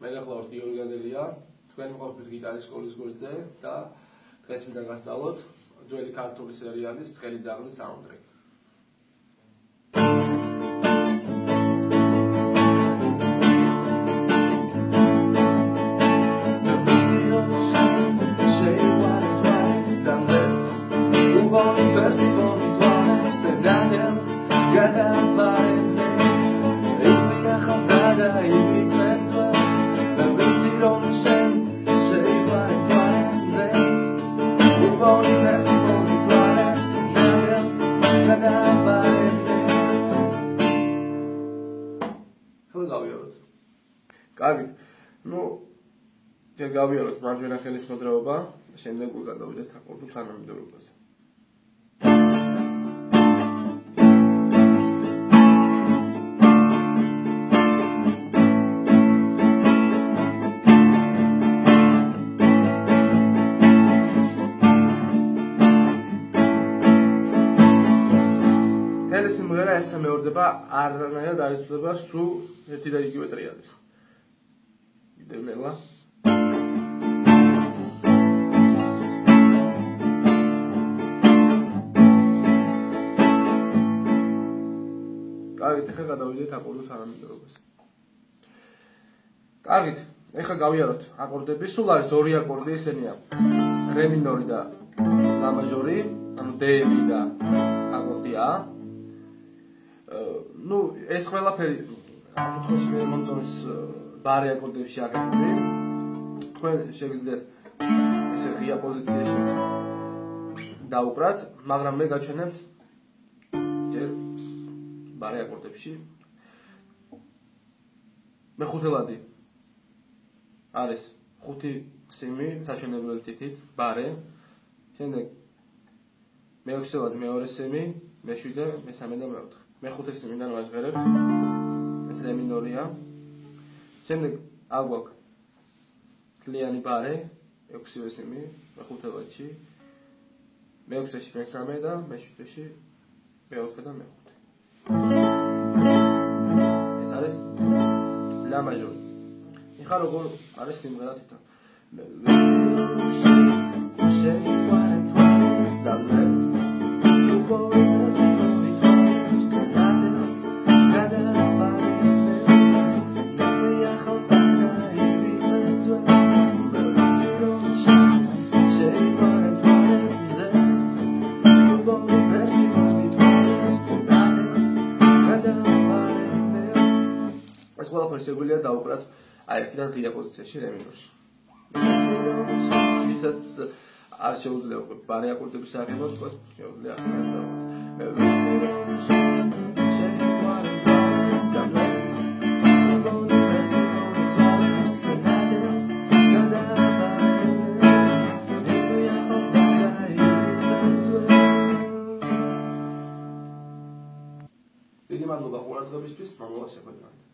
მე გახლავართ გიორგი ადელია, თქვენ მყოფით გიტარის სკოლის გვერდზე და დღეს მინდა გასწავლოთ ძველი ქართული სერიალის ცხელი ძაღლის საუნდტრეკი. Კარგით. ჯერ გავიაროთ მარჯვენა ხელის მოძრაობა, შემდეგ გადავიდეთ აკორდულ თანამიმდევრობაზე. თელი სიმღერა ესე მეორდება, არანაირად არ იცვლება სულ ერთი და იგივე ტრიადის. Nela. Კარგით, ეხლა გადავიდეთ აკორდულ თანამიმდევრობაზე. კარგით, ეხლა გავიაროთ აკორდები. სულ არის ორი აკორდი, ესენია რე მინორი და ლა მაჟორი, ანუ დ-ები და აკორდი ა. ეს ყველაფერი აკორდში მომწონს ბარე აკორდებში აგებული. თქვენ შეგიძლიათ ესე ღია პოზიციაში დაუკრათ, მაგრამ მე გაჩვენებთ ჯერ ბარე აკორდებში. მეხუთელადი არის 5 სიმი საჩვენებელი თითით ბარე. შემდეგ მეექვსელადი მეორე სიმი, მეშვიდე, მესამე და მეოთხე. მეხუთე სიმიდან ვაჟღერებთ. ეს რე მინორია. შემდეგ აგვაქვს თლიანი ბარე, 6-ვე სიმი, მეხუთელადში, მეექვსეში მესამე და მეშვიდეში მეოთხე და მეხუთე. ეს არის ლა მაჟორი. ეხლა როგორ არის სიმღერა თვითონ. ეს ყველაფერი შეგვიძლია დაუკრათ აი აქედან ღია პოზიციაში რე მინორში. ისაც არ შეუძლია უკვე ბარე აკორდების აღება თქვა, შეუძლია ახალს დიდი მადლობა ყურადღებისთვის, მომავალ შეხვედრამდე.